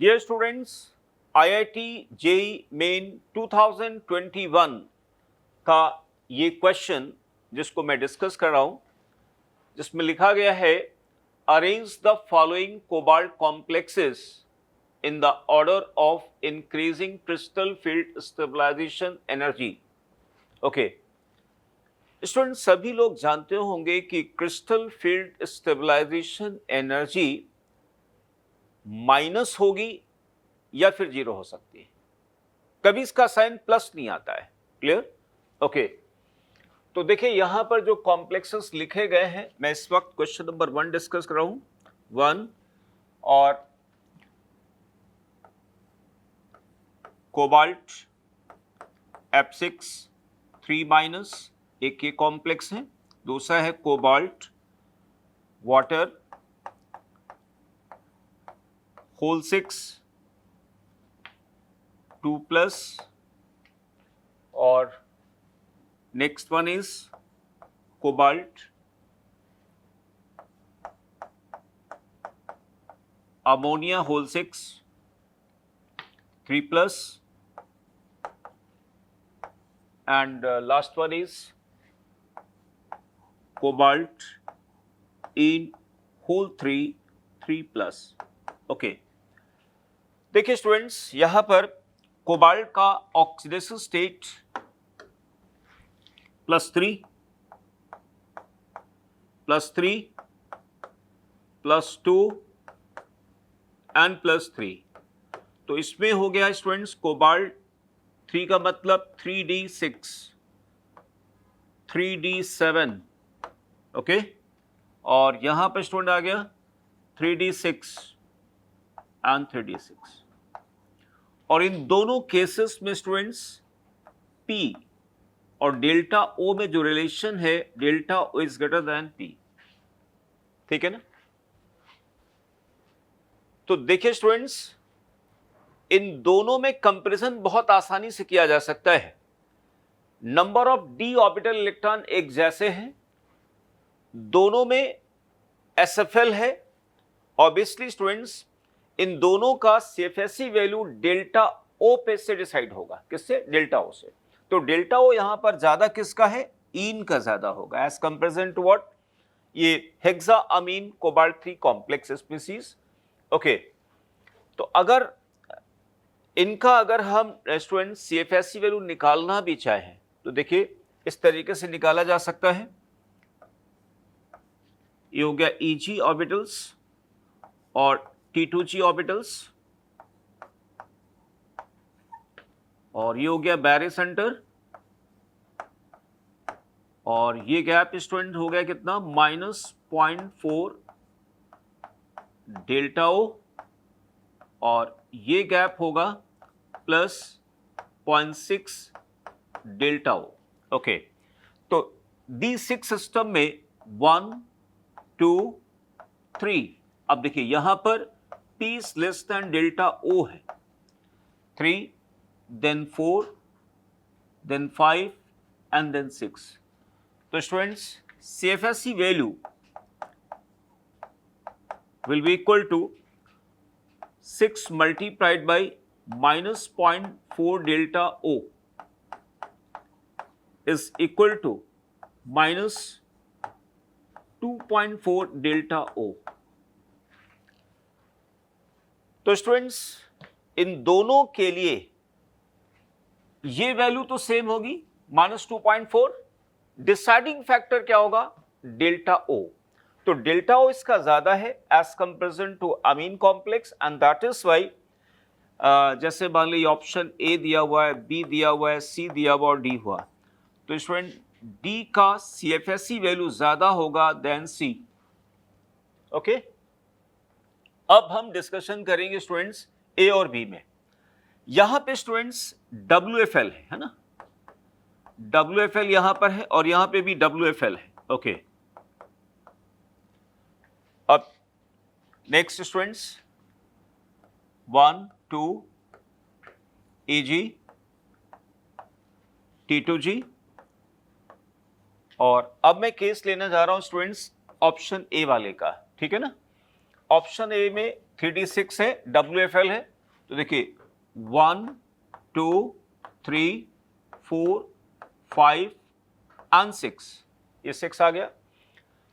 Dear students, IIT JEE main 2021 का ये question जिसको मैं डिस्कस कर रहा हूं, जिसमें लिखा गया है arrange the following cobalt complexes in the order of increasing crystal field stabilization energy. Okay student, सभी लोग जानते होंगे कि crystal field stabilization energy minus होगी या फिर जीरो हो सकती है, कभी इसका साइन प्लस नहीं आता है। क्लियर? ओके, तो देखिए यहां पर जो कॉम्प्लेक्सेस लिखे गए हैं, मैं इस वक्त क्वेश्चन नंबर 1 डिस्कस कर रहा हूं। 1 और कोबाल्ट F6 3- एक ये कॉम्प्लेक्स है, दूसरा है कोबाल्ट वाटर होल 6 2+, और next one is cobalt ammonia whole 6 3+, and last one is cobalt in whole 3+. Okay, देखिए स्टूडेंट्स, यहां पर कोबाल्ट का ऑक्सीडेशन स्टेट +3 +2 एंड +3, तो इसमें हो गया स्टूडेंट्स कोबाल्ट 3 का मतलब 3d6 3d7, ओके, और यहां पर स्टूडेंट आ गया 3d6 एंड 3d6, और इन दोनों केसेस में स्टूडेंट्स P और डेल्टा O में जो रिलेशन है, delta O is greater than P, ठीक है ना। तो देखिए स्टूडेंट्स, इन दोनों में कंपैरिजन बहुत आसानी से किया जा सकता है। Number of d orbital electron एक जैसे हैं, दोनों में SFL है। ऑब्वियसली स्टूडेंट्स, इन दोनों का CFSE वैल्यू डेल्टा O पे से डिसाइड होगा, किससे? डेल्टा O से। तो डेल्टा O यहां पर ज्यादा किसका है? ईन का ज्यादा होगा एज कंपेरिजन टू व्हाट? ये हेक्सा अमीन कोबाल्ट 3 कॉम्प्लेक्स स्पीसीज। ओके, तो अगर इनका हम स्टूडेंट CFSE वैल्यू निकालना भी चाहें तो देखिए इस तरीके से निकाला जा सकता है। ये हो गया EG ऑर्बिटल्स और T2G ऑर्बिटल्स, और ये हो गया बैरे सेंटर, और ये गैप स्टूडेंट हो गया कितना? -0.4 डेल्टा O, और ये गैप होगा +0.6 डेल्टा O। ओके, तो D6 सिस्टम में 1 2 3, अब देखिए यहां पर P is less than delta O है, 3 then 4 then 5 and then 6। तो students CFSE value will be equal to 6 multiplied by -0.4 delta O is equal to -2.4 delta O। तो students in दोनों के लिए ये वैल्यू तो सेम होगी, -2.4। डिसाइडिंग फैक्टर क्या होगा? Delta O। तो डेल्टा O इसका ज्यादा है as comparison to amine complex, and that is why जैसे मान लीजिए ऑप्शन A दिया हुआ है, B दिया हुआ है, C दिया हुआ और D हुआ, तो स्टूडेंट D का CFSE वैल्यू ज्यादा होगा देन C। ओके, अब हम डिस्कशन करेंगे स्टूडेंट्स A और B में। यहां पे स्टूडेंट्स WFL है ना, WFL यहां पर है और यहां पे भी WFL है। ओके, अब नेक्स्ट स्टूडेंट्स 1 2 EG T2G, और अब मैं केस लेना जा रहा हूं स्टूडेंट्स ऑप्शन ए वाले का, ठीक है ना। ऑप्शन ए में 3d6 है, WFL है, तो देखिए 1 2 3 4 5 एंड 6, ये 6 आ गया।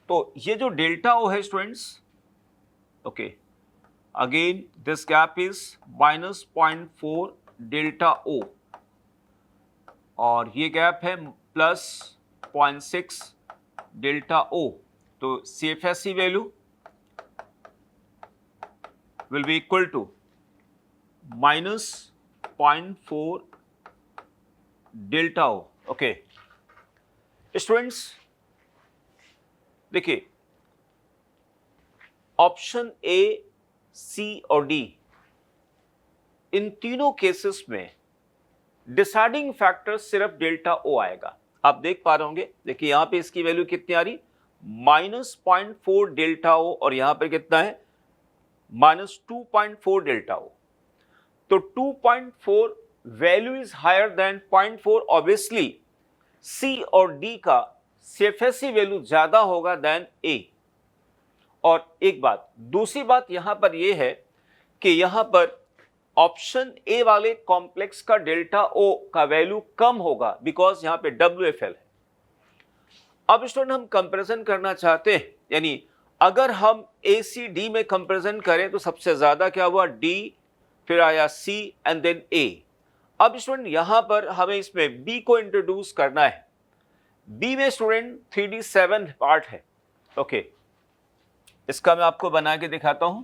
तो ये जो डेल्टा ओ है students, okay, again this gap is -0.4 delta O, और ये गैप है +0.6 डेल्टा ओ। तो CFSE value will be equal to -0.4 delta O. Okay students, देखिए ऑप्शन ए, सी और डी, इन तीनों केसेस में डिसाइडिंग फैक्टर सिर्फ डेल्टा ओ आएगा। आप देख पा रहे होंगे, देखिए यहां पे इसकी वैल्यू कितनी आ रही, -0.4 डेल्टा ओ, और यहां पर कितना है, -2.4 डेल्टा ओ। तो 2.4 value is higher than 0.4, obviously C और डी का CFSE वैल्यू ज्यादा होगा देन ए। और एक बात, दूसरी बात यहां पर यह है कि यहां पर ऑप्शन ए वाले कॉम्प्लेक्स का डेल्टा ओ का वैल्यू कम होगा, बिकॉज यहां पे WFL है। अब स्टूडेंट हम कंपैरिजन करना चाहते हैं, यानी अगर हम ACD में कंपैरिजन करें तो सबसे ज्यादा क्या हुआ, D, फिर आया C एंड देन A। अब स्टूडेंट यहां पर हमें इसमें B को इंट्रोड्यूस करना है। B में स्टूडेंट 3D7 पार्ट है। ओके, इसका मैं आपको बना के दिखाता हूं,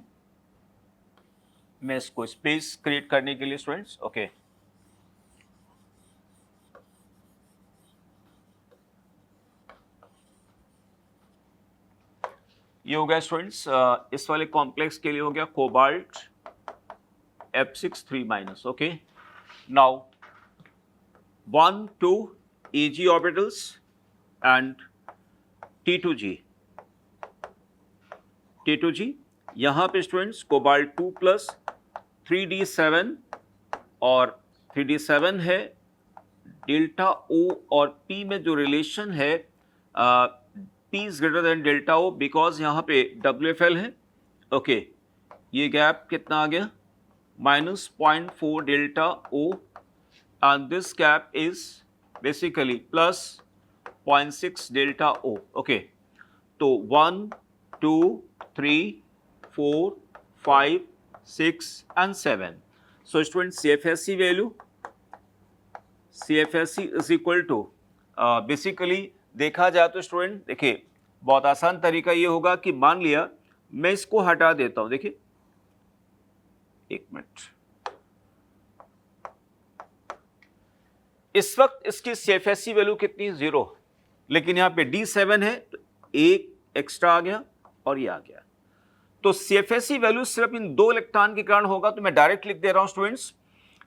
मैं इसको स्पेस क्रिएट करने के लिए स्टूडेंट्स। ओके, ये हो गया स्टूडेंट्स, इस वाले कॉम्प्लेक्स के लिए हो गया cobalt F6 3-। Okay, now 1 2 Ag orbitals and T2G। यहां पे स्टूडेंट्स कोबाल्ट 2+ 3D7, और 3D7 है, डेल्टा O और P में जो रिलेशन है, P is greater than delta O, because यहां पे WFL है। ओके, ये गैप कितना आ गया, -0.4 delta O, and this gap is basically +0.6 delta O। Okay, तो 1 2 3 4 5 6 and 7। So student CFSE value, CFSE is equal to basically देखा जाए तो स्टूडेंट देखिए बहुत आसान तरीका ये होगा कि मान लिया मैं इसको हटा देता हूं, देखिए एक मिनट, इस वक्त इसकी CFSE वैल्यू कितनी, 0, लेकिन यहां पे D7 है तो एक एक्स्ट्रा आ गया और ये आ गया। तो CFSE वैल्यू सिर्फ इन 2 इलेक्ट्रॉन के कारण होगा, तो मैं डायरेक्ट लिख दे रहा हूं स्टूडेंट्स,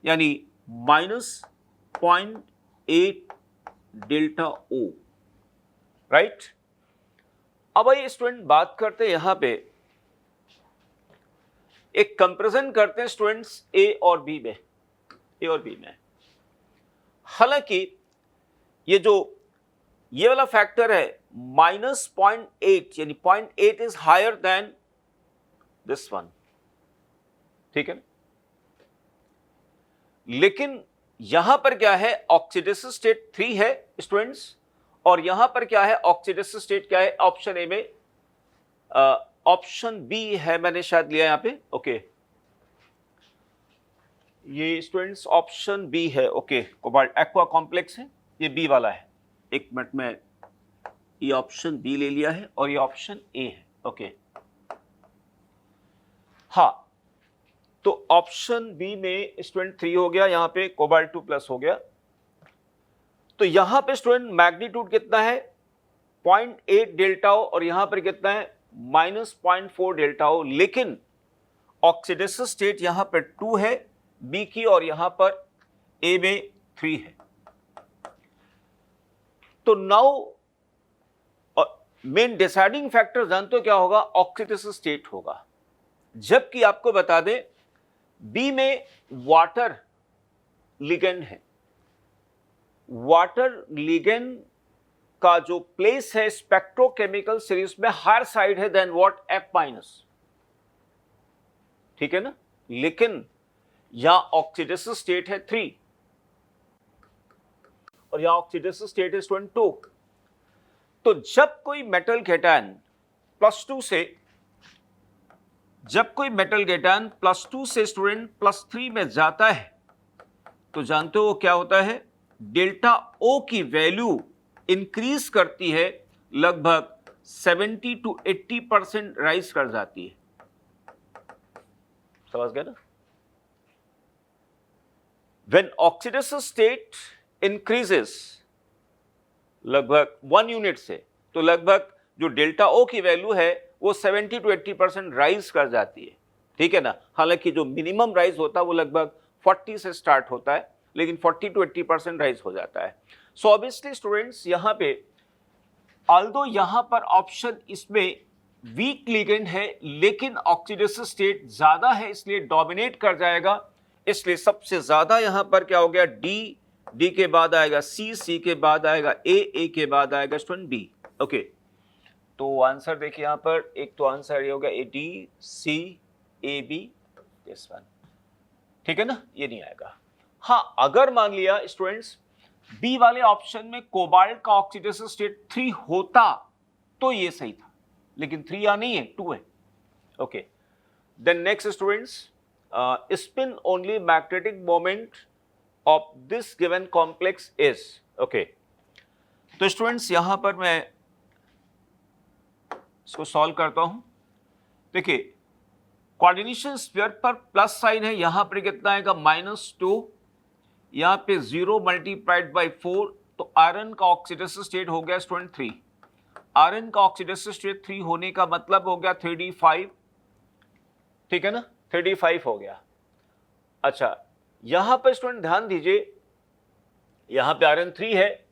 यानी -0.8 डेल्टा O, राइट। अब आइए स्टूडेंट बात करते हैं, यहां पे एक कंपैरिजन करते हैं स्टूडेंट्स A और B में। हालांकि ये वाला फैक्टर है -0.8, यानी 0.8 is higher than this one, ठीक है। लेकिन यहां पर क्या है, ऑक्सीडेशन स्टेट 3 है स्टूडेंट्स, और यहां पर क्या है, ऑक्सीडेशन स्टेट क्या है, ऑप्शन ए में, ऑप्शन बी है, मैंने शायद लिया यहां पे। ओके, ये स्टूडेंट्स ऑप्शन बी है। ओके, कोबाल्ट एक्वा कॉम्प्लेक्स है, ये बी वाला है। एक मिनट में ये ऑप्शन बी ले लिया है और ये ऑप्शन ए है। ओके, हाँ, तो ऑप्शन बी में स्टूडेंट 3 हो गया, यहां पे कोबाल्ट 2+ हो गया। तो यहां पे स्टूडेंट मैग्नीट्यूड कितना है, 0.8 डेल्टा O, और यहां पर कितना है, -0.4 डेल्टा O, लेकिन ऑक्सीडेशन स्टेट यहां पर 2 है बी की, और यहां पर ए में 3 है। तो नाउ मेन डिसाइडिंग फैक्टर जानते हो क्या होगा, ऑक्सीडेशन स्टेट होगा। जबकि आपको बता दें बी में वाटर लिगेंड है, वाटर लिगेंड का जो प्लेस है स्पेक्ट्रोकेमिकल सीरीज में हायर साइड है देन व्हाट F-, ठीक है ना। लेकिन यहां ऑक्सीडेसिव स्टेट है 3 और यहां ऑक्सीडेसिव स्टेट है स्टूडेंट 2। तो जब कोई मेटल कैटायन +2 से +2 से स्टूडेंट +3 में जाता है तो जानते हो क्या होता है, डेल्टा O की वैल्यू इंक्रीज करती है, लगभग 70 to 80% राइज कर जाती है। समझ गए ना? When oxidative state increases लगभग 1 यूनिट से, तो लगभग जो डेल्टा O की वैल्यू है वो 70 to 80% राइज कर जाती है। ठीक है ना? हालांकि जो मिनिमम राइज होता है वो लगभग 40 से स्टार्ट होता है, लेकिन 40 to 80% राइज हो जाता है। सो ऑब्वियसली स्टूडेंट्स यहां पे ऑल्दो यहां पर ऑप्शन इसमें वीक लिगेंड है, लेकिन ऑक्सीडेसिव स्टेट ज्यादा है इसलिए डोमिनेट कर जाएगा। इसलिए सबसे ज्यादा यहां पर क्या हो गया, डी के बाद आएगा सी के बाद आएगा ए के बाद आएगा स्टूडेंट बी। ओके, तो आंसर देखिए यहां पर, एक तो आंसर ये हो गया D C A B, this one. ठीक है ना, ये नहीं आएगा। हाँ, अगर मान लिया स्टूडेंट्स बी वाले ऑप्शन में कोबाल्ट का ऑक्सीडेसिव स्टेट 3 होता तो ये सही था, लेकिन 3 यहां नहीं है, 2 है। Okay, then next students, spin only magnetic moment of this given complex is. Okay, तो स्टूडेंट्स यहां पर मैं इसको सॉल्व करता हूं। देखिए, कोऑर्डिनेशन स्फीयर पर प्लस साइन है, यहां पर कितना आएगा -2, यहां पे 0 मल्टीप्लाइड बाई 4, तो आयरन का ऑक्सीडेसिव स्टेट हो गया स्टूडेंट 3। आयरन का ऑक्सीडेसिव स्टेट 3 होने का मतलब हो गया 3d5। ठीक है ना, 3d5 हो गया। अच्छा, यहां पर स्टूडेंट ध्यान दीजिए, यहां पे आयरन 3 है।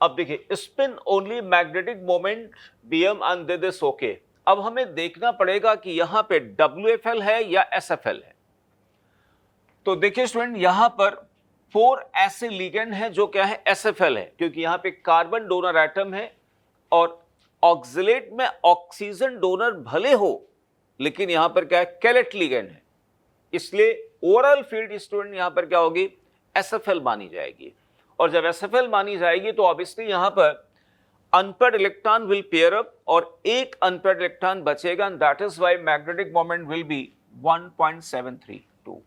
अब देखिए, spin only magnetic moment Bm and this okay. अब हमें देखना पड़ेगा कि यहां पे WFL है या SFL है। तो देखिए स्टूडेंट, यहां पर 4 ऐसे लिगेंड हैं जो क्या है, SFL है, क्योंकि यहां पे कार्बन डोनर एटम है और ऑक्सिलेट में ऑक्सीजन डोनर भले हो, लेकिन यहां पर क्या है, कैलेट लिगेंड है, इसलिए ओवरऑल फील्ड स्टूडेंट यहां पर क्या होगी, SFL मानी जाएगी। और जब SFL मानी जाएगी तो ऑब्वियसली यहां पर unpaired electron will pair up और एक अनपेयर्ड इलेक्ट्रॉन बचेगा, and that is why magnetic moment will be 1.732।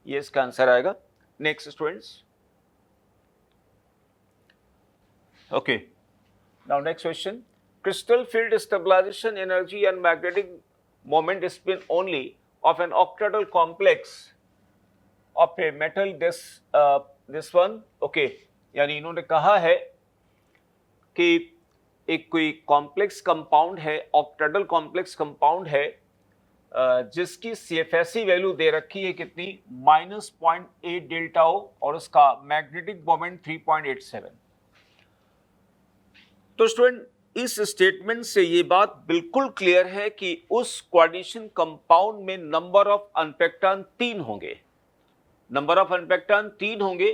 ये इसका आंसर आएगा। Next students, okay, now next question, crystal field stabilization energy and magnetic moment spin only of an octahedral complex of a metal this one. Okay, यानी इन्होंने कहा है कि एक कोई कॉम्प्लेक्स कंपाउंड है, ऑक्टेडल कॉम्प्लेक्स कंपाउंड है, जिसकी CFSE वैल्यू दे रखी है कितनी, -0.8 डेल्टा O, और उसका मैग्नेटिक मोमेंट 3.87। तो स्टूडेंट, इस स्टेटमेंट से ये बात बिल्कुल क्लियर है कि उस कोऑर्डिनेशन कंपाउंड में नंबर ऑफ अनपेक्टान 3 होंगे, नंबर ऑफ अनपेक्टान 3 होंगे।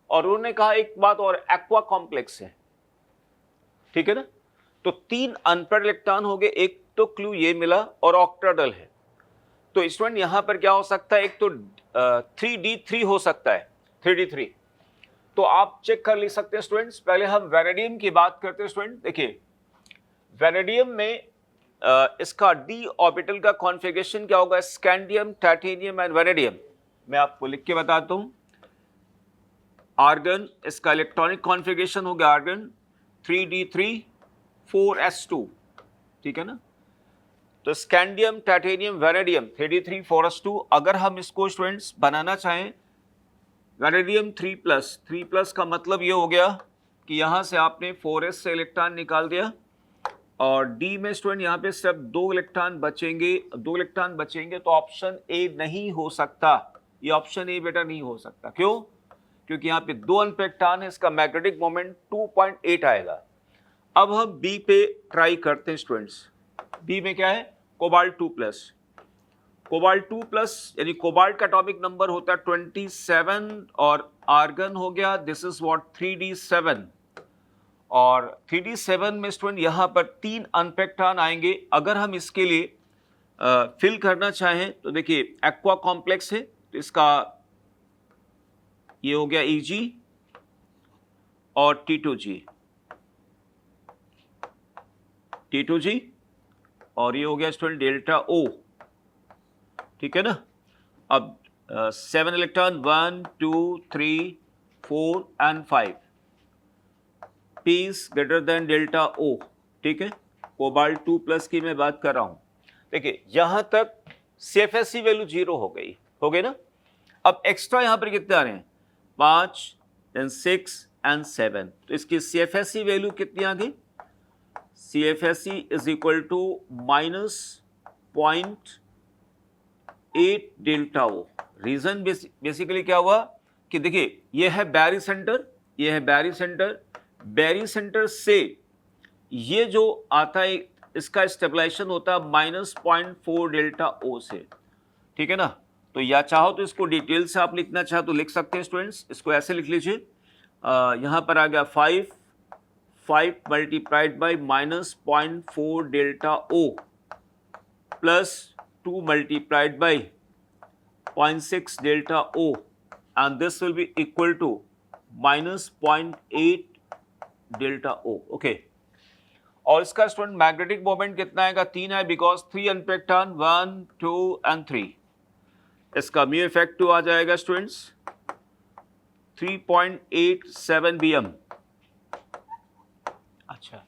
और उन्होंने कहा एक बात और, एक्वा कॉम्प्लेक्स है। ठीक है ना, तो 3 अनपेयर्ड इलेक्ट्रॉन हो गए, एक तो क्लू ये मिला, और ऑक्टेडल है। तो स्टूडेंट यहां पर क्या हो सकता है, एक तो 3d3 हो सकता है, 3d3। तो आप चेक कर ले सकते हैं स्टूडेंट्स। पहले हम वैनेडियम की बात करते हैं स्टूडेंट। देखिए, वैनेडियम में इसका d ऑर्बिटल का कॉन्फ़िगरेशन क्या होगा, स्कैंडियम, टाइटेनियम एंड वैनेडियम। मैं आपको लिख के बताता हूं। आर्गन, इसका इलेक्ट्रॉनिक कॉन्फ़िगरेशन हो गया आर्गन 3d3 4s2। ठीक है ना, तो scandium, titanium, vanadium 3d3 4s2। अगर हम इसको स्टूडेंट्स बनाना चाहें वैनेडियम 3+ का मतलब ये हो गया कि यहां से आपने 4s से इलेक्ट्रॉन निकाल दिया, और डी में स्टूडेंट यहां पे सिर्फ 2 इलेक्ट्रॉन बचेंगे, तो ऑप्शन ए नहीं हो सकता। ये ऑप्शन ए बेटा नहीं हो सकता। क्यों? क्योंकि यहाँ पे 2 अनपेक्टान है, इसका मैग्नेटिक मोमेंट 2.8 आएगा। अब हम बी पे ट्राई करते हैं स्टूडेंट्स। बी में क्या है, कोबाल्ट 2+। कोबाल्ट 2+ यानी कोबाल्ट का एटॉमिक नंबर होता है 27, और आर्गन हो गया, दिस इज व्हाट 3d7। और 3d7 में स्टूडेंट यहां पर 3 अनपेक्टान आएंगे। अगर हम इसके लिए फिल करना चाहें तो देखिए एक्वा कॉम्प्लेक्स है तो इसका ये हो गया Eg और T2G और ये हो गया स्टूडेंट डेल्टा O, ठीक है ना। अब 7 electron 1 2 3 4 and 5 P is greater than delta O, ठीक है। कोबाल्ट 2 प्लस की मैं बात कर रहा हूं। देखिए यहां तक CFSE वैल्यू 0 हो गई ना। अब एक्स्ट्रा यहां पर कितने आ रहे हैं 5 देन 6 एंड 7, तो इसकी CFSE वैल्यू कितनी आ गई, CFSE is equal to -0.8 delta O। Reason basically क्या हुआ कि देखिए ये है बैरी सेंटर, ये है बैरी सेंटर, बैरी सेंटर से ये जो आता है इसका स्टेबलाइजेशन होता है -0.4 डेल्टा O से, ठीक है ना। तो या चाहो तो इसको डिटेल से आप लिखना चाहो तो लिख सकते हैं स्टूडेंट्स, इसको ऐसे लिख लीजिए, यहाँ पर आ गया 5 multiplied by -0.4 delta O plus 2 multiplied by 0.6 delta O and this will be equal to -0.8 delta O, okay. और इसका स्टूडेंट मैग्नेटिक मोमेंट कितना आएगा 3 है बिकॉज 3 अनपेक्टन 1 2 एंड 3, इसका म्यू इफेक्टिव आ जाएगा स्टूडेंट्स 3.87 BM। अच्छा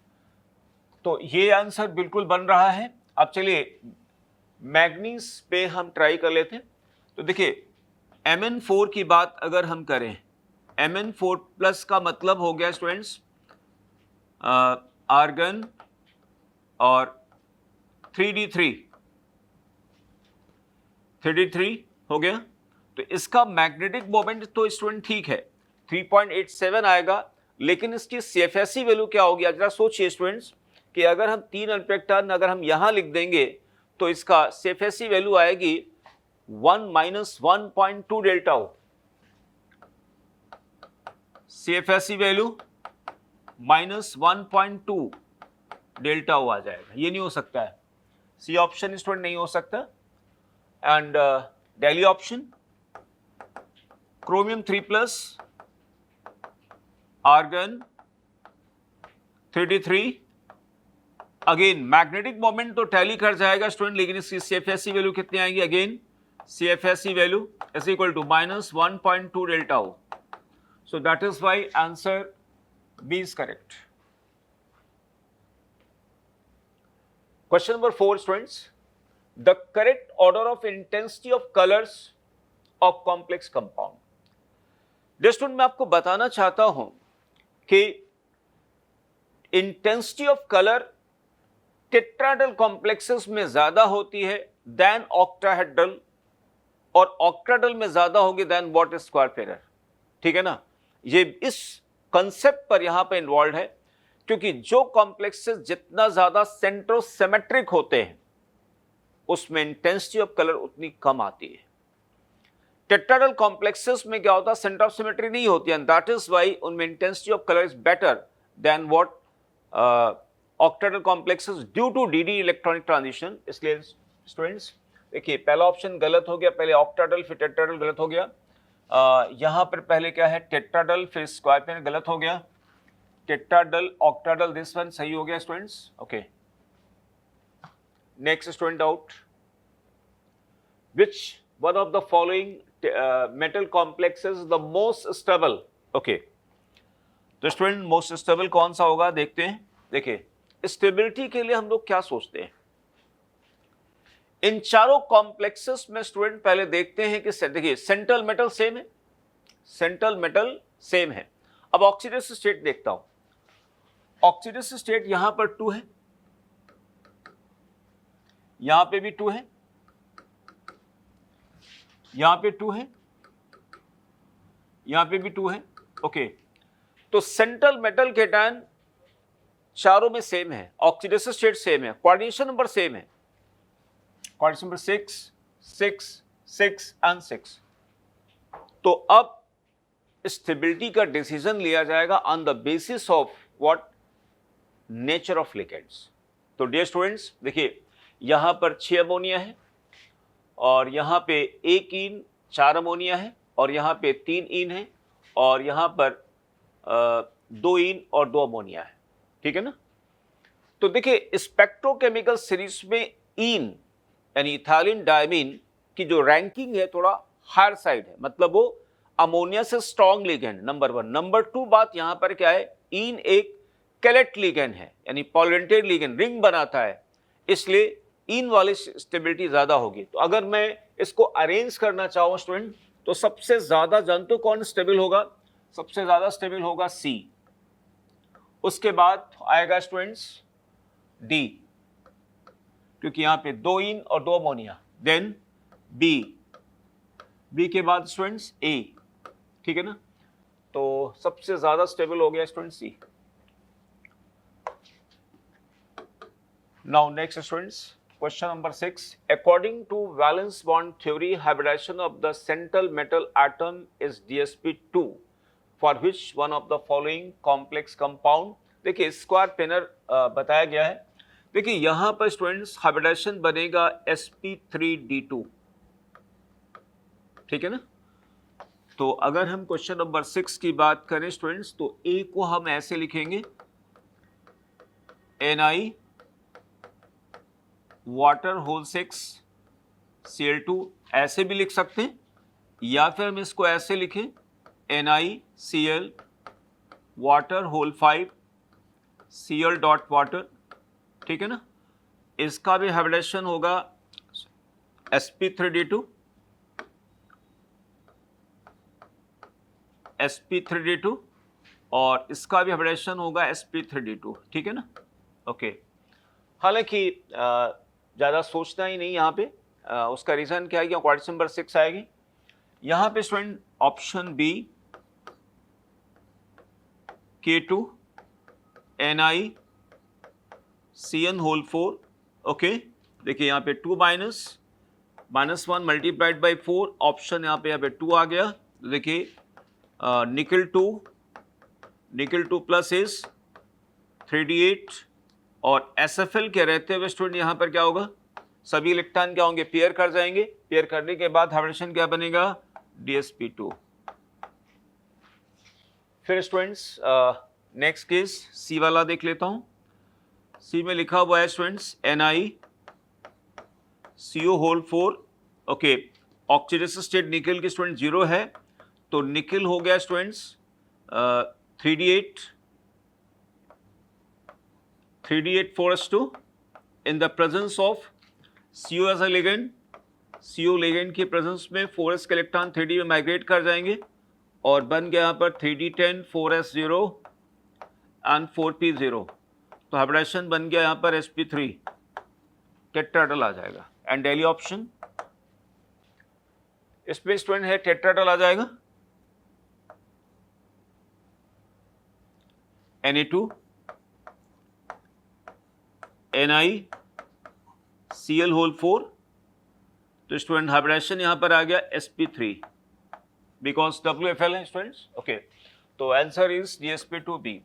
तो ये आंसर बिल्कुल बन रहा है। अब चलिए मैग्नीज पे हम ट्राई कर लेते हैं। तो देखिए Mn4 की बात अगर हम करें, Mn4 प्लस का मतलब हो गया स्टूडेंट्स आर्गन और 3d3 हो गया। तो इसका मैग्नेटिक मोमेंट तो स्टूडेंट ठीक है 3.87 आएगा, लेकिन इसकी CFSE वैल्यू क्या होगी जरा सोचिए स्टूडेंट्स कि अगर हम 3 अनपेक्टन अगर हम यहां लिख देंगे तो इसका CFSE वैल्यू आएगी 1 - 1.2 delta O। CFSE value -1.2 delta O आ जाएगा, ये नहीं हो सकता है, सी ऑप्शन स्टूडेंट नहीं हो सकता। And daily option chromium 3+ argon 3d3, again magnetic moment तो टैली कर जाएगा स्टूडेंट, लेकिन इसकी CFSE वैल्यू कितनी आएगी, again CFSE value is equal to -1.2 delta O. So that is why answer B is correct. Question number 4 students, the correct order of intensity of colors of complex compound. Dear student, मैं आपको बताना चाहता हूं कि intensity of color tetrahedral complexes में ज्यादा होती है than octahedral, और ऑक्टाहेड्रल में ज्यादा होगी देन व्हाट स्क्वायर पेयर, ठीक है ना। ये इस कंसेप्ट पर यहां पे इन्वॉल्व है, क्योंकि जो कॉम्प्लेक्सेस जितना ज्यादा सेंट्रोसिमेट्रिक होते हैं उसमें इंटेंसिटी ऑफ कलर उतनी कम आती है। टेट्राहेड्रल कॉम्प्लेक्सेस में क्या होता है, सेंटर ऑफ सिमेट्री नहीं होती है, दैट इज व्हाई उनमें intensity of colour is better than what octahedral complexes due to D electronic transition. इसलिए स्टूडेंट्स देखिए पहला ऑप्शन गलत हो गया, पहले ऑक्टाहेड्रल फिर टेट्राहेड्रल गलत हो गया। यहां पर पहले क्या है टेट्राहेड्रल फिर स्क्वायर पेयर गलत हो गया, टेट्राहेड्रल ऑक्टाहेड्रल दिस वन सही हो गया students, okay. Next student doubt, which one of the following metal complexes the most stable, okay. तो स्टूडेंट मोस्ट स्टेबल कौन सा होगा देखते हैं। देखिए स्टेबिलिटी के लिए हम लोग क्या सोचते हैं, इन चारों कॉम्प्लेक्सेस में स्टूडेंट पहले देखते हैं कि देखिए सेंट्रल मेटल सेम है, सेंट्रल मेटल सेम है। अब ऑक्सीडेटिव स्टेट देखता हूं, ऑक्सीडेटिव स्टेट यहां पर 2 है, यहां पे भी 2 है, यहां पे 2 है, यहां पे भी 2 है, ओके। तो सेंट्रल मेटल के टाइम चारों में सेम है, ऑक्सीडेटिव स्टेट सेम है, कोऑर्डिनेशन नंबर सेम है, कोऑर्डिनेशन नंबर 6 6 6 एंड 6। तो अब स्टेबिलिटी का डिसीजन लिया जाएगा on the basis of what nature of ligands. तो डियर स्टूडेंट्स देखिए यहाँ पर 6 अमोनिया है और यहाँ पे 1 इन 4 अमोनिया है और यहाँ पे 3 इन है और यहाँ पर 2 इन और 2 अमोनिया है, ठीक है ना। तो देखिए स्पेक्ट्रोकेमिकल सीरीज में इन यानी इथाइलिन डायमीन की जो रैंकिंग है थोड़ा हायर साइड है, मतलब वो अमोनिया से स्ट्रॉन्ग लिगेंड नंबर 1। नंबर 2 बात यहां पर क्या है, इन एक कैलेट लिगेंड है यानी पॉलिडेंटेड लिगेंड, रिंग बनाता है, इसलिए इन वाली स्टेबिलिटी ज्यादा होगी। तो अगर मैं इसको अरेंज करना चाहूँ स्टूडेंट, तो सबसे ज्यादा जानते कौन स्टेबल होगा, सबसे ज्यादा स्टेबल होगा सी, उसके बाद आएगा स्टूडेंट्स डी, क्योंकि यहां पे 2 इन और 2 अमोनिया, देन बी के बाद स्टूडेंट्स ए, ठीक है ना। तो सबसे ज्यादा स्टेबल हो गया student C. Now next students, question number 6, according to valence bond theory hybridization of the central metal atom is DsP2 for which one of the following complex compound. देखिए स्क्वायर पेनर बताया गया है। देखिए यहां पर students hybridisation बनेगा sp3d2, ठीक है ना। तो अगर हम क्वेश्चन नंबर 6 की बात करें स्टूडेंट्स, तो ए को हम ऐसे लिखेंगे Ni वाटर होल 6 Cl2, ऐसे भी लिख सकते हैं, या फिर हम इसको ऐसे लिखें NiCl water whole 5 Cl dot water, ठीक है ना। इसका भी हाइब्रिडाइजेशन होगा sp3d2 और इसका भी हाइब्रिडाइजेशन होगा sp3d2, ठीक है ना। ओके, हालांकि ज़्यादा सोचना ही नहीं यहाँ पे, उसका रीज़न क्या है कि क्वेश्चन नंबर 6 आएगी। यहाँ पे student option B K2 NiCN whole 4, okay. देखिए यहाँ पे 2 -1 मल्टीप्लाइड बाई 4, ऑप्शन यहाँ पे 2 आ गया। देखिए निकल 2 प्लस इज 3d8 और SFL के रहते हुए स्टूडेंट यहाँ पर क्या होगा, सभी इलेक्ट्रॉन क्या होंगे, पेयर कर जाएंगे, पेयर करने के बाद हाइब्रिडेशन क्या बनेगा, DsP2। फिर स्टूडेंट्स नेक्स्ट केस सी वाला देख लेता हूं। सी में लिखा हुआ है students NiCO whole 4, okay. Oxidation state nickel की स्टूडेंट 0 है, तो निकल हो गया students 3d8 4s2 in the presence of CO as a ligand. CO ligand की प्रेजेंस में 4s के इलेक्ट्रॉन 3d में माइग्रेट कर जाएंगे और बन गया यहाँ पर 3d10 4s0 एंड 4p0। तो हाइब्रिडाइजेशन बन गया यहाँ पर sp3, टेट्राहेड्रल आ जाएगा। एंड डेली ऑप्शन इसमें स्टूडेंट है टेट्राहेड्रल आ जाएगा, Na2 NiCl होल 4, तो स्टूडेंट हाइब्रिडाइजेशन यहां पर आ गया sp3 बिकॉज WFL है स्टूडेंट्स, ओके। तो answer is DsP2B।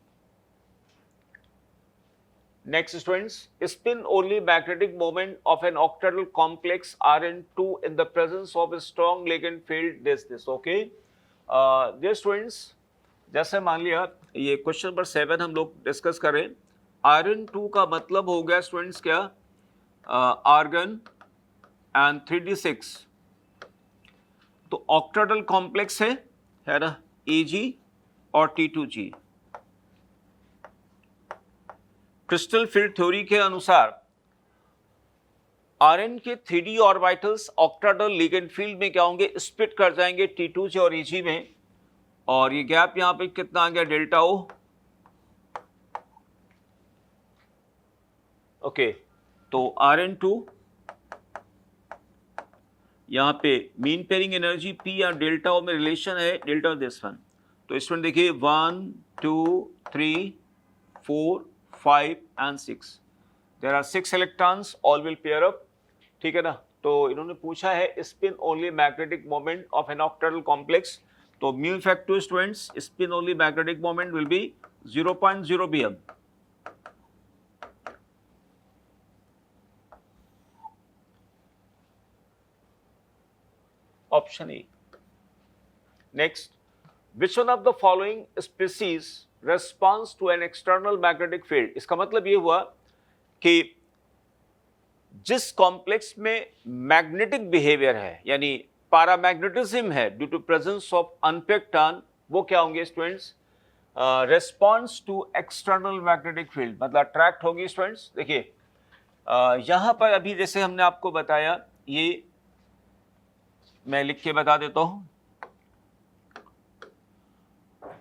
Next students, spin only magnetic moment of an octahedral complex Rn2 in the presence of a strong ligand field this, okay. Dear students, जैसे मान लिया ये question number 7 हम लोग discuss करें, Rn2 का मतलब हो गया स्टूडेंट्स क्या, आर्गन एंड 3d6, तो ऑक्टेटल कॉम्प्लेक्स है ना, Ag और T2G। क्रिस्टल फील्ड थ्योरी के अनुसार Rn के 3d ऑर्बिटल्स ऑक्टेटल लिगेंड फील्ड में क्या होंगे, स्प्लिट कर जाएंगे T2G और Eg में, और ये गैप यहां पे कितना आ गया, डेल्टा O, ओके। तो Rn2 यहां पे मीन पेयरिंग एनर्जी P या डेल्टा O में रिलेशन है, डेल्टा दिस वन। तो स्टूडेंट देखिए 1 2 3 4 5 and 6, there are 6 electrons, all will pair up, ठीक है ना। तो इन्होंने पूछा है spin only magnetic moment of an octahedral complex, तो mu effective students spin only magnetic moment will be 0.0 bm। Option A. Next, which one of the following species response to an external magnetic field. इसका मतलब ये हुआ कि जिस complex में magnetic behaviour है यानी पैरामैग्नेटिज्म है due to presence of unpaired ion, वो क्या होंगे students, response to external magnetic field, मतलब अट्रैक्ट होगी स्टूडेंट्स। देखिए यहां पर अभी जैसे हमने आपको बताया, ये मैं लिख के बता देता हूं।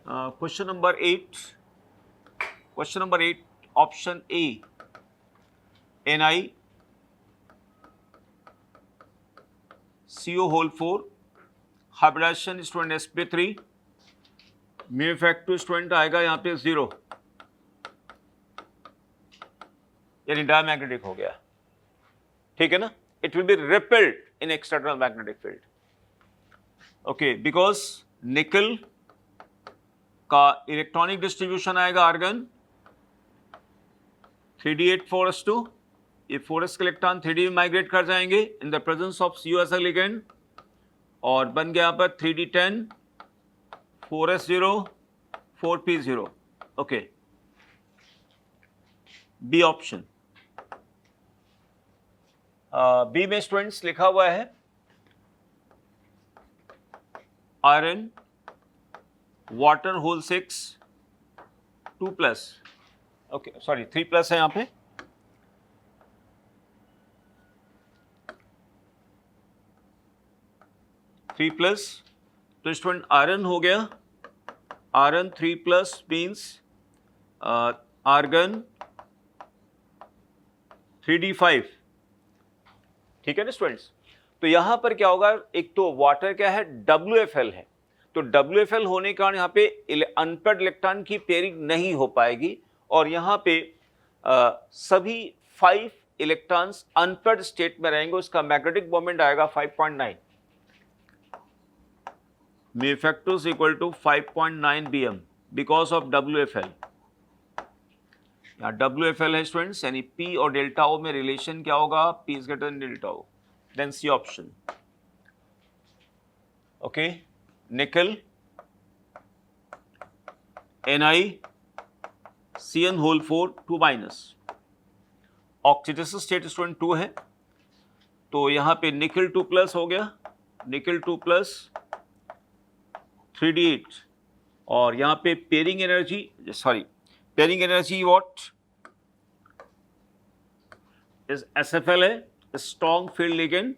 Question number 8 option A, NiCO4 hybridization student sp3, mu effective student आएगा यहाँ पे 0, यानी डायमैग्नेटिक हो गया, ठीक है ना। It will be repelled in external magnetic field, okay, because निकल का इलेक्ट्रॉनिक डिस्ट्रीब्यूशन आएगा आर्गन 3d8 4s2, ये 4s के इलेक्ट्रॉन 3d में माइग्रेट कर जाएंगे in the presence of CO as a ligand, और बन गया यहाँ पर 3d10 4s0 4p0, okay, B option. B में स्टूडेंट्स लिखा हुआ है iron water whole 6 2+, okay sorry 3+ है यहाँ पे, तो स्टूडेंट आयरन हो गया, आयरन 3+ मीन्स आर्गन 3d5, ठीक है ना स्टूडेंट्स। तो यहां पर क्या होगा, एक तो वाटर क्या है, WFL है, तो WFL होने के कारण यहाँ पे अनपेयर्ड इलेक्ट्रॉन की पेयरिंग नहीं हो पाएगी, और यहाँ पे सभी 5 इलेक्ट्रॉन्स अनपेयर्ड स्टेट में रहेंगे, उसका मैग्नेटिक मोमेंट आएगा 5.9, mu effective is equal to 5.9 bm because of WFL। यहाँ WFL है स्टूडेंट्स, यानी P और डेल्टा O में रिलेशन क्या होगा, P is greater than delta O, then C option, okay. Nickel NiCN4 2-, oxidation state student 2 है, तो यहाँ पे निकल 2+ हो गया, निकल 2+ 3d8, और यहाँ पे pairing energy what is SFL है, strong field ligand,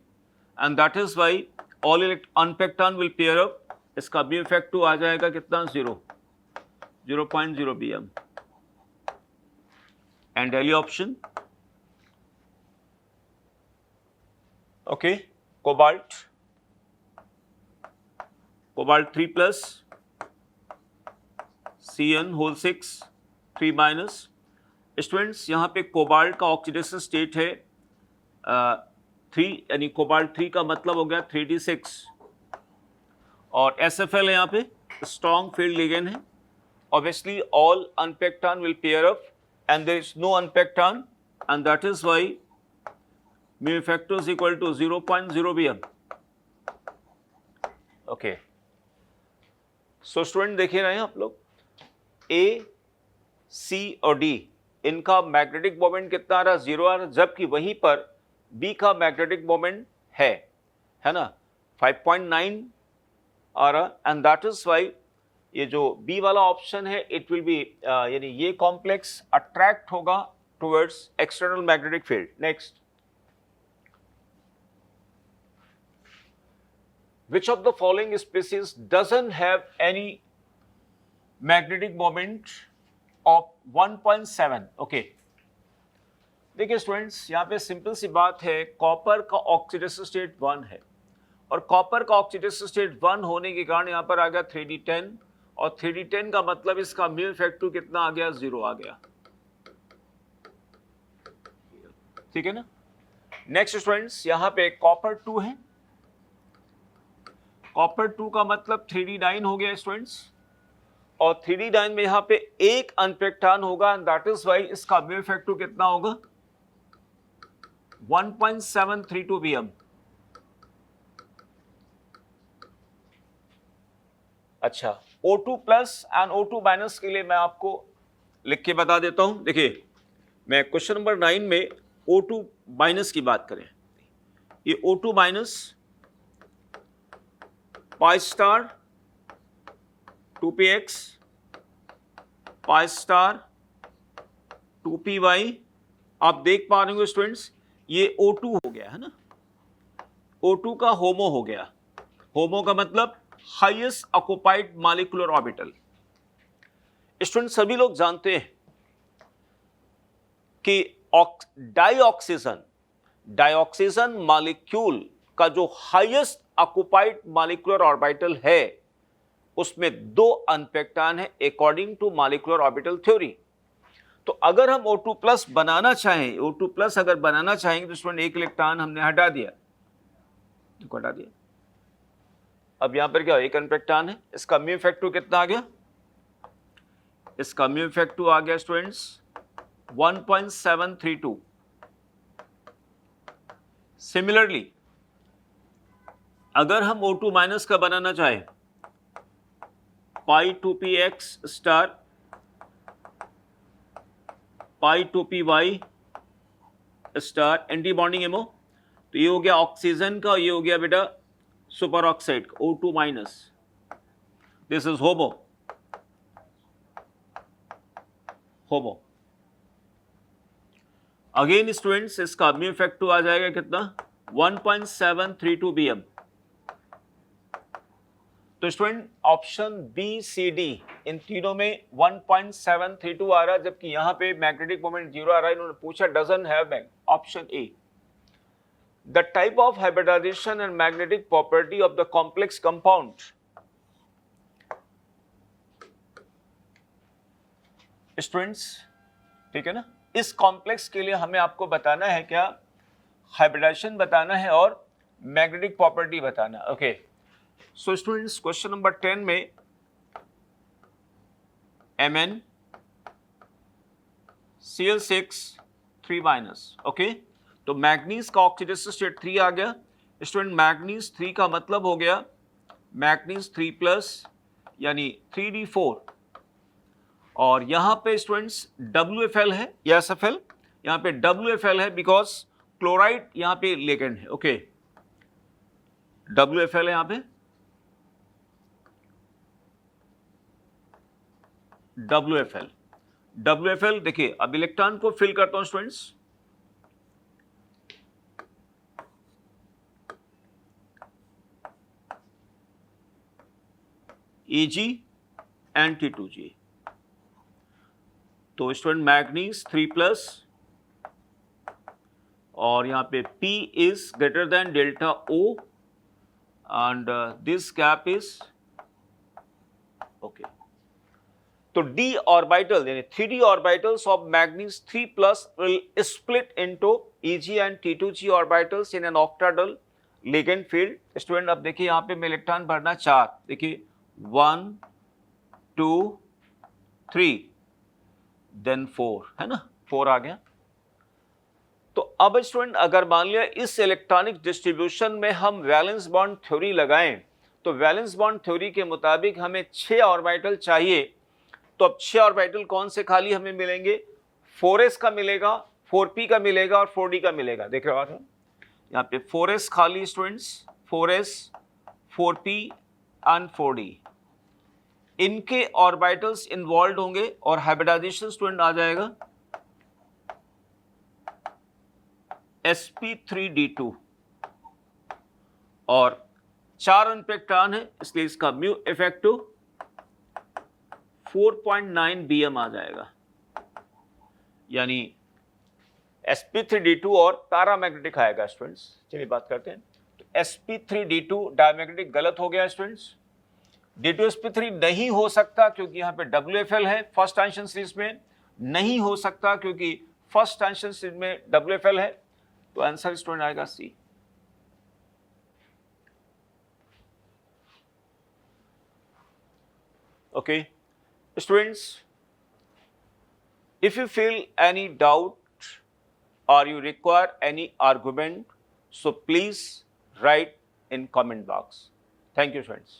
and that is why all unpaired ion will pair up, इसका म्यू इफेक्टिव आ जाएगा कितना, 0.0 bm, and daily option, okay. Cobalt 3+ CN6 3-, students यहाँ पे कोबाल्ट का ऑक्सीडेशन स्टेट है 3, यानी कोबाल्ट 3 का मतलब हो गया 3d6, और SFL है यहाँ पे स्ट्रॉन्ग फील्ड लिगेंड है, obviously all unpaired ion will pair up and there is no unpaired ion, and that is why mu effective is equal to 0.0 bm, okay. So student देखिए रहे हैं आप लोग, A, C और D इनका magnetic moment कितना आ रहा है, 0 आ रहा है, जबकि वहीं पर B का मैग्नेटिक मोमेंट है ना 5.9 आ रहा, एंड दैट इज वाई ये जो B वाला ऑप्शन है इट विल बी, यानी ये कॉम्प्लेक्स अट्रैक्ट होगा towards external magnetic field. Next, which of the following species doesn't have any magnetic moment of 1.7, okay। देखिए स्टूडेंट्स यहाँ पे सिंपल सी बात है, कॉपर का ऑक्सीडेशन स्टेट 1 है, और कॉपर का ऑक्सीडेशन स्टेट 1 होने के कारण यहाँ पर आ गया 3d10, और 3d10 का मतलब इसका म्यू इफेक्टिव कितना आ गया, 0 आ गया, ठीक है ना। नेक्स्ट स्टूडेंट्स यहाँ पे कॉपर 2 है, कॉपर 2 का मतलब 3d9 हो गया स्टूडेंट्स, और 3d9 में यहाँ पे एक अनपेक्ड आयन होगा, एंड दैट इज वाई इसका म्यू इफेक्टिव कितना होगा, 1.732 bm, अच्छा, O2 plus and O2 minus के लिए मैं आपको लिख के बता देता हूं। देखिए, मैं क्वेश्चन नंबर 9 में O2 माइनस की बात करें, ये O2 minus pi star 2px pi star 2py, आप देख पा रहे हो स्टूडेंट्स, ये O2 हो गया है ना, O2 का होमो हो गया। होमो का मतलब highest occupied molecular orbital. Student सभी लोग जानते हैं कि डाइऑक्सीजन मॉलिक्यूल का जो हाईएस्ट ऑक्युपाइड मॉलिक्यूलर ऑर्बिटल है उसमें 2 अनपेक्टान है according to molecular orbital theory. तो अगर हम O2 प्लस बनाना चाहें, O2 प्लस अगर बनाना चाहेंगे तो स्टूडेंट एक इलेक्ट्रॉन हमने हटा दिया, हटा दिया। अब यहां पर क्या, एक अनपेक्टान है, इसका म्यू इफेक्टिव कितना आ गया, इसका म्यू इफेक्टिव आ गया स्टूडेंट्स 1.732। सिमिलरली अगर हम O2 माइनस का बनाना चाहें, पाई 2px स्टार पाई 2py star anti bonding ammo, तो ये हो गया ऑक्सीजन का, ये हो गया बेटा superoxide O2 minus, this is homo. Again students इसका म्यू इफेक्टिव आ जाएगा कितना, 1.732 bm। तो student option B C D इन तीनों में 1.732 आ रहा है, जबकि यहां पे मैग्नेटिक मोमेंट 0 आ रहा है। इन्होंने पूछा doesn't have mag, option A. The type of hybridization and magnetic property of the complex compound, students ठीक है ना, इस कॉम्प्लेक्स के लिए हमें आपको बताना है क्या, हाइब्रिडाइजेशन बताना है और मैग्नेटिक प्रॉपर्टी बताना। Okay, so students question number 10 में Mn Cl6 3-, ओके, तो मैग्नीज का ऑक्सीडेशन स्टेट 3 आ गया। स्टूडेंट मैग्नीज 3 का मतलब हो गया मैग्नीज 3+ यानी 3d4, और यहां पे स्टूडेंट्स WFL है या SFL, यहां पे WFL है बिकॉज क्लोराइड यहां पे लेकेंड है। ओके, WFL है यहां पे, WFL देखिए, अब इलेक्ट्रॉन को फिल करता हूं स्टूडेंट्स, Eg and T2G। तो स्टूडेंट मैग्नीज 3+, और यहां पे P is greater than delta O and this gap is okay. तो D ऑर्बिटल यानी 3D orbitals of manganese 3+ will split into Eg and T2G orbitals in an octahedral ligand field. Student अब देखिए यहां पे मैं इलेक्ट्रॉन भरना 4, देखिए 1 2 3 then 4 है ना, 4 आ गया। तो अब स्टूडेंट अगर मान लिया इस इलेक्ट्रॉनिक डिस्ट्रीब्यूशन में हम वैलेंस बॉन्ड थ्योरी लगाएं, तो वैलेंस बॉन्ड थ्योरी के मुताबिक हमें 6 ऑर्बिटल चाहिए। तो अब 6 ऑर्बिटल कौन से खाली हमें मिलेंगे, 4s का मिलेगा, 4p का मिलेगा और 4d का मिलेगा। देख रहे हो आप यहाँ पे 4s खाली students, 4s 4p and 4d, इनके ऑर्बिटल्स इन्वॉल्व होंगे और हाइब्रिडाइजेशन स्टूडेंट आ जाएगा sp3d2, और 4 अनपेक्टान है इसलिए इसका म्यू इफेक्टिव 4.9 bm आ जाएगा, यानी sp3d2 और पैरामैग्नेटिक आएगा स्टूडेंट्स। चलिए बात करते हैं। तो sp3d2 डायमैग्नेटिक गलत हो गया स्टूडेंट्स, D2sp3 नहीं हो सकता क्योंकि यहां पे WFL है, फर्स्ट टेंशन सीरीज में नहीं हो सकता क्योंकि फर्स्ट टेंशन सीरीज में WFL है। तो आंसर स्टूडेंट आएगा C। Okay students, if you feel any doubt or you require any argument, so please write in comment box. Thank you, friends.